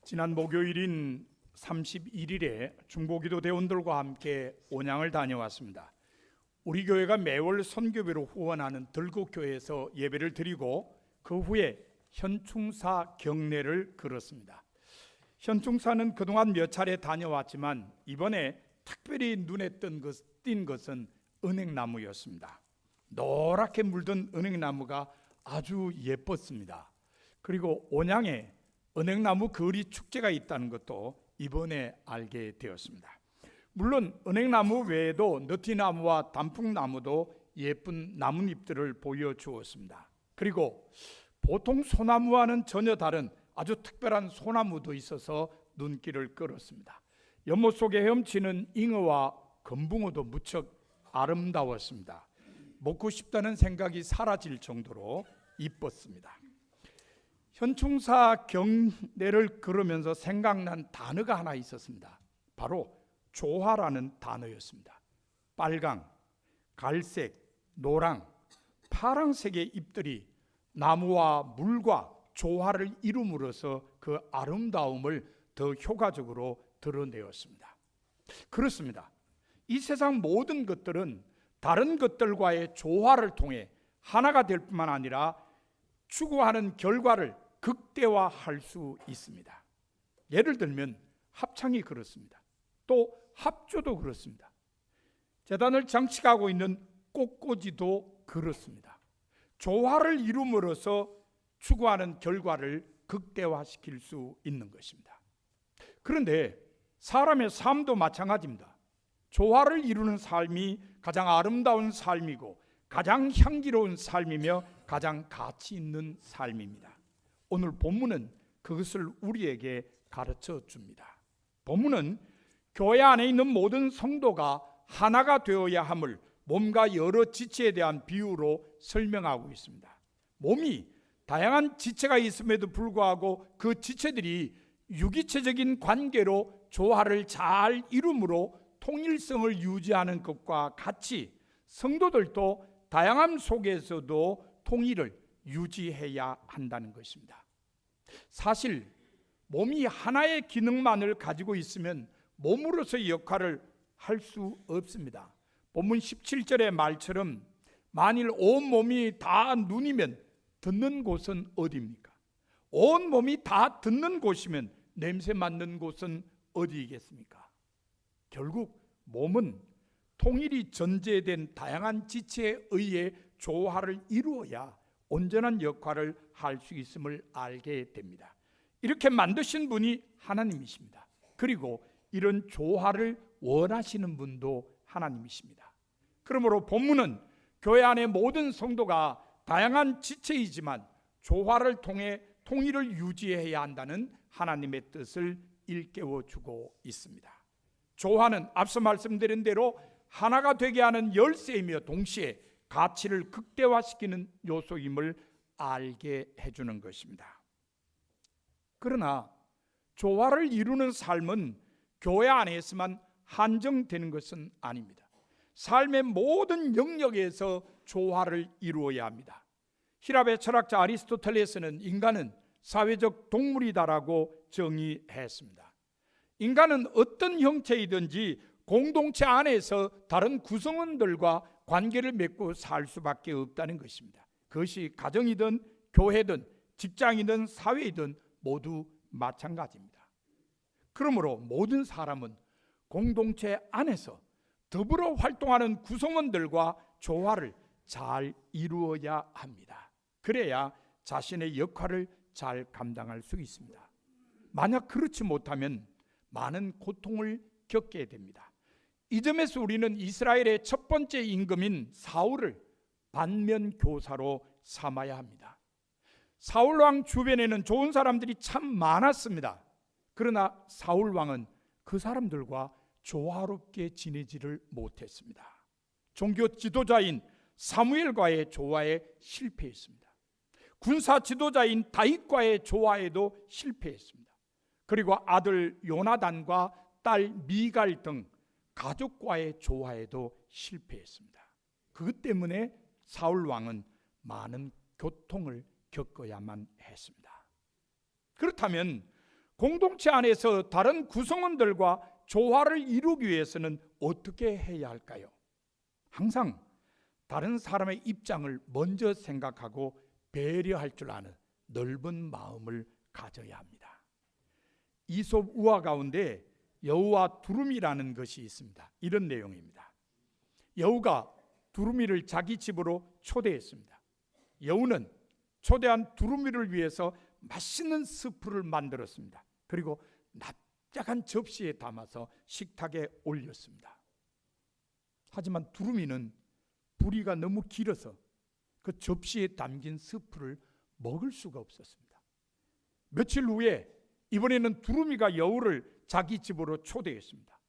지난 목요일인 31일에 중보기도 대원들과 함께 온양을 다녀왔습니다. 우리 교회가 매월 선교비로 후원하는 들국교회에서 예배를 드리고 그 후에 현충사 경례를 걸었습니다. 현충사는 그동안 몇 차례 다녀왔지만 이번에 특별히 눈에 띈 것은 은행나무였습니다. 노랗게 물든 은행나무가 아주 예뻤습니다. 그리고 온양에 은행나무 거리 축제가 있다는 것도 이번에 알게 되었습니다. 물론 은행나무 외에도 너티나무와 단풍나무도 예쁜 나뭇잎들을 보여주었습니다. 그리고 보통 소나무와는 전혀 다른 아주 특별한 소나무도 있어서 눈길을 끌었습니다. 연못 속에 헤엄치는 잉어와 금붕어도 무척 아름다웠습니다. 먹고 싶다는 생각이 사라질 정도로 이뻤습니다. 현충사 경례를 걸으면서 생각난 단어가 하나 있었습니다. 바로 조화라는 단어였습니다. 빨강, 갈색, 노랑, 파랑색의 잎들이 나무와 물과 조화를 이룸으로써 그 아름다움을 더 효과적으로 드러내었습니다. 그렇습니다. 이 세상 모든 것들은 다른 것들과의 조화를 통해 하나가 될 뿐만 아니라 추구하는 결과를 극대화할 수 있습니다. 예를 들면 합창이 그렇습니다. 또 합조도 그렇습니다. 제단을 장식하고 있는 꽃꽂이도 그렇습니다. 조화를 이룸으로써 추구하는 결과를 극대화시킬 수 있는 것입니다. 그런데 사람의 삶도 마찬가지입니다. 조화를 이루는 삶이 가장 아름다운 삶이고 가장 향기로운 삶이며 가장 가치 있는 삶입니다. 오늘 본문은 그것을 우리에게 가르쳐 줍니다. 본문은 교회 안에 있는 모든 성도가 하나가 되어야 함을 몸과 여러 지체에 대한 비유로 설명하고 있습니다. 몸이 다양한 지체가 있음에도 불구하고 그 지체들이 유기체적인 관계로 조화를 잘 이룸으로 통일성을 유지하는 것과 같이 성도들도 다양함 속에서도 통일을 유지해야 한다는 것입니다. 사실 몸이 하나의 기능만을 가지고 있으면 몸으로서의 역할을 할 수 없습니다. 본문 17절의 말처럼 만일 온 몸이 다 눈이면 듣는 곳은 어디입니까? 온 몸이 다 듣는 곳이면 냄새 맡는 곳은 어디이겠습니까? 결국 몸은 통일이 전제된 다양한 지체에 의해 조화를 이루어야 온전한 역할을 할 수 있음을 알게 됩니다. 이렇게 만드신 분이 하나님이십니다. 그리고 이런 조화를 원하시는 분도 하나님이십니다. 그러므로 본문은 교회 안의 모든 성도가 다양한 지체이지만 조화를 통해 통일을 유지해야 한다는 하나님의 뜻을 일깨워주고 있습니다. 조화는 앞서 말씀드린 대로 하나가 되게 하는 열쇠이며 동시에 가치를 극대화시키는 요소임을 알게 해주는 것입니다. 그러나 조화를 이루는 삶은 교회 안에서만 한정되는 것은 아닙니다. 삶의 모든 영역에서 조화를 이루어야 합니다. 히랍의 철학자 아리스토텔레스는 인간은 사회적 동물이다라고 정의했습니다. 인간은 어떤 형태이든지 공동체 안에서 다른 구성원들과 관계를 맺고 살 수밖에 없다는 것입니다. 그것이 가정이든 교회든 직장이든 사회이든 모두 마찬가지입니다. 그러므로 모든 사람은 공동체 안에서 더불어 활동하는 구성원들과 조화를 잘 이루어야 합니다. 그래야 자신의 역할을 잘 감당할 수 있습니다. 만약 그렇지 못하면 많은 고통을 겪게 됩니다. 이 점에서 우리는 이스라엘의 첫 번째 임금인 사울을 반면교사로 삼아야 합니다. 사울 왕 주변에는 좋은 사람들이 참 많았습니다. 그러나 사울 왕은 그 사람들과 조화롭게 지내지를 못했습니다. 종교 지도자인 사무엘과의 조화에 실패했습니다. 군사 지도자인 다윗과의 조화에도 실패했습니다. 그리고 아들 요나단과 딸 미갈 등 가족과의 조화에도 실패했습니다. 그것 때문에 사울 왕은 많은 고통을 겪어야만 했습니다. 그렇다면 공동체 안에서 다른 구성원들과 조화를 이루기 위해서는 어떻게 해야 할까요? 항상 다른 사람의 입장을 먼저 생각하고 배려할 줄 아는 넓은 마음을 가져야 합니다. 이솝 우화 가운데 여우와 두루미라는 것이 있습니다. 이런 내용입니다. 여우가 두루미를 자기 집으로 초대했습니다. 여우는 초대한 두루미를 위해서 맛있는 스프를 만들었습니다. 그리고 납작한 접시에 담아서 식탁에 올렸습니다. 하지만 두루미는 부리가 너무 길어서 그 접시에 담긴 스프를 먹을 수가 없었습니다. 며칠 후에 이번에는 두루미가 여우를 자기 집으로 초대했습니다.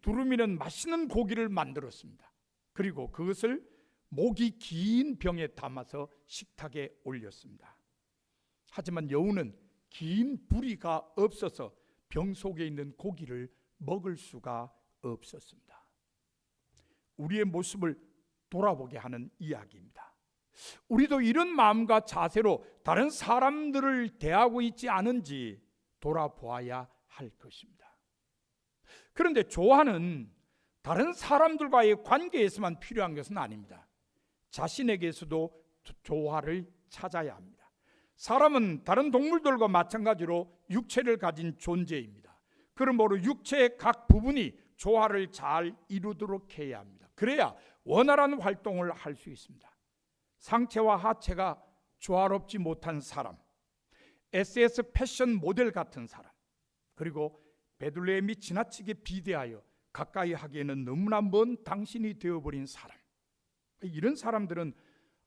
두루미는 맛있는 고기를 만들었습니다. 그리고 그것을 목이 긴 병에 담아서 식탁에 올렸습니다. 하지만 여우는 긴 부리가 없어서 병 속에 있는 고기를 먹을 수가 없었습니다. 우리의 모습을 돌아보게 하는 이야기입니다. 우리도 이런 마음과 자세로 다른 사람들을 대하고 있지 않은지 돌아보아야 할 것입니다. 그런데 조화는 다른 사람들과의 관계에서만 필요한 것은 아닙니다. 자신에게서도 조화를 찾아야 합니다. 사람은 다른 동물들과 마찬가지로 육체를 가진 존재입니다. 그러므로 육체의 각 부분이 조화를 잘 이루도록 해야 합니다. 그래야 원활한 활동을 할 수 있습니다. 상체와 하체가 조화롭지 못한 사람, SS 패션 모델 같은 사람, 그리고 베들레헴이 지나치게 비대하여 가까이 하기에는 너무나 먼 당신이 되어버린 사람, 이런 사람들은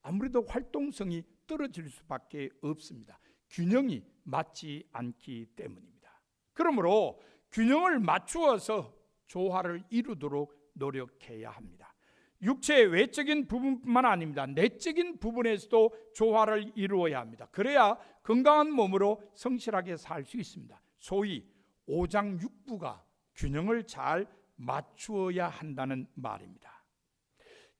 아무래도 활동성이 떨어질 수밖에 없습니다. 균형이 맞지 않기 때문입니다. 그러므로 균형을 맞추어서 조화를 이루도록 노력해야 합니다. 육체의 외적인 부분뿐만 아닙니다. 내적인 부분에서도 조화를 이루어야 합니다. 그래야 건강한 몸으로 성실하게 살 수 있습니다. 소위 오장육부가 균형을 잘 맞추어야 한다는 말입니다.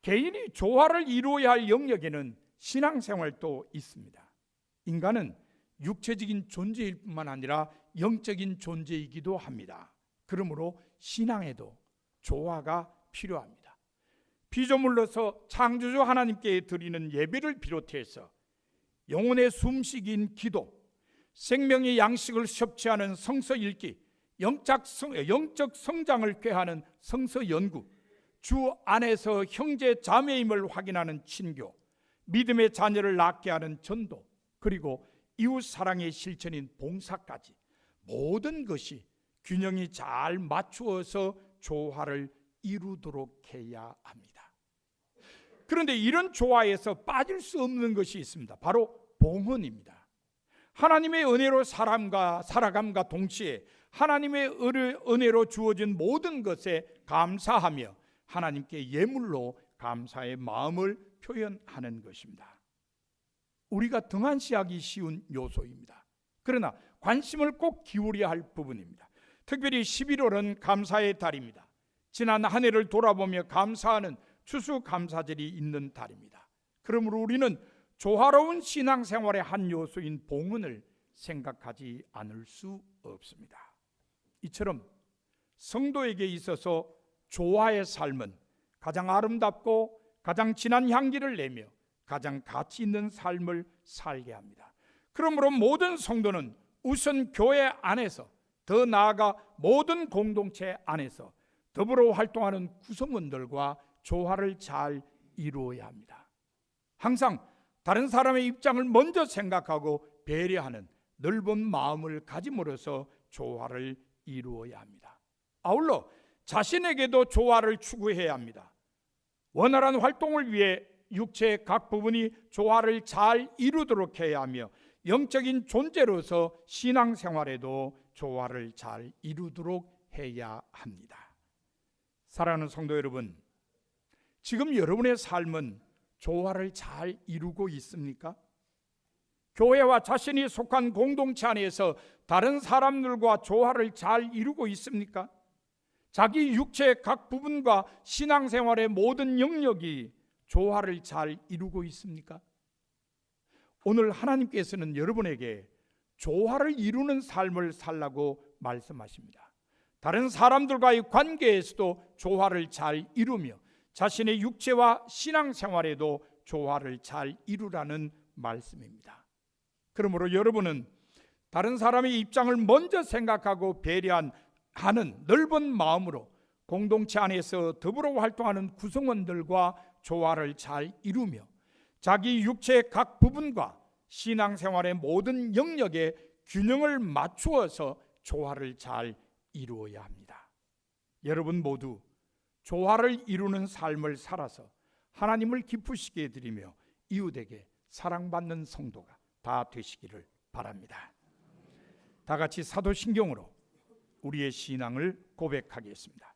개인이 조화를 이루어야 할 영역에는 신앙생활도 있습니다. 인간은 육체적인 존재일 뿐만 아니라 영적인 존재이기도 합니다. 그러므로 신앙에도 조화가 필요합니다. 피조물로서 창조주 하나님께 드리는 예배를 비롯해서 영혼의 숨쉬기인 기도, 생명의 양식을 섭취하는 성서 읽기, 영적 성장을 꾀하는 성서 연구, 주 안에서 형제 자매임을 확인하는 친교, 믿음의 자녀를 낳게 하는 전도, 그리고 이웃 사랑의 실천인 봉사까지 모든 것이 균형이 잘 맞추어서 조화를 이루도록 해야 합니다. 그런데 이런 조화에서 빠질 수 없는 것이 있습니다. 바로 봉헌입니다. 하나님의 은혜로 살아감과 동시에 하나님의 은혜로 주어진 모든 것에 감사하며 하나님께 예물로 감사의 마음을 표현하는 것입니다. 우리가 등한시하기 쉬운 요소입니다. 그러나 관심을 꼭 기울여야 할 부분입니다. 특별히 11월은 감사의 달입니다. 지난 한 해를 돌아보며 감사하는 추수감사절이 있는 달입니다. 그러므로 우리는 조화로운 신앙생활의 한 요소인 봉헌을 생각하지 않을 수 없습니다. 이처럼 성도에게 있어서 조화의 삶은 가장 아름답고 가장 진한 향기를 내며 가장 가치 있는 삶을 살게 합니다. 그러므로 모든 성도는 우선 교회 안에서, 더 나아가 모든 공동체 안에서 더불어 활동하는 구성원들과 조화를 잘 이루어야 합니다. 항상 다른 사람의 입장을 먼저 생각하고 배려하는 넓은 마음을 가짐으로써 조화를 이루어야 합니다. 아울러 자신에게도 조화를 추구해야 합니다. 원활한 활동을 위해 육체의 각 부분이 조화를 잘 이루도록 해야 하며 영적인 존재로서 신앙생활에도 조화를 잘 이루도록 해야 합니다. 사랑하는 성도 여러분, 지금 여러분의 삶은 조화를 잘 이루고 있습니까? 교회와 자신이 속한 공동체 안에서 다른 사람들과 조화를 잘 이루고 있습니까? 자기 육체의 각 부분과 신앙생활의 모든 영역이 조화를 잘 이루고 있습니까? 오늘 하나님께서는 여러분에게 조화를 이루는 삶을 살라고 말씀하십니다. 다른 사람들과의 관계에서도 조화를 잘 이루며 자신의 육체와 신앙생활에도 조화를 잘 이루라는 말씀입니다. 그러므로 여러분은 다른 사람의 입장을 먼저 생각하고 배려하는 넓은 마음으로 공동체 안에서 더불어 활동하는 구성원들과 조화를 잘 이루며 자기 육체의 각 부분과 신앙생활의 모든 영역에 균형을 맞추어서 조화를 잘 이루어야 합니다. 여러분 모두 조화를 이루는 삶을 살아서 하나님을 기쁘시게 해드리며 이웃에게 사랑받는 성도가 다 되시기를 바랍니다. 다 같이 사도신경으로 우리의 신앙을 고백하겠습니다.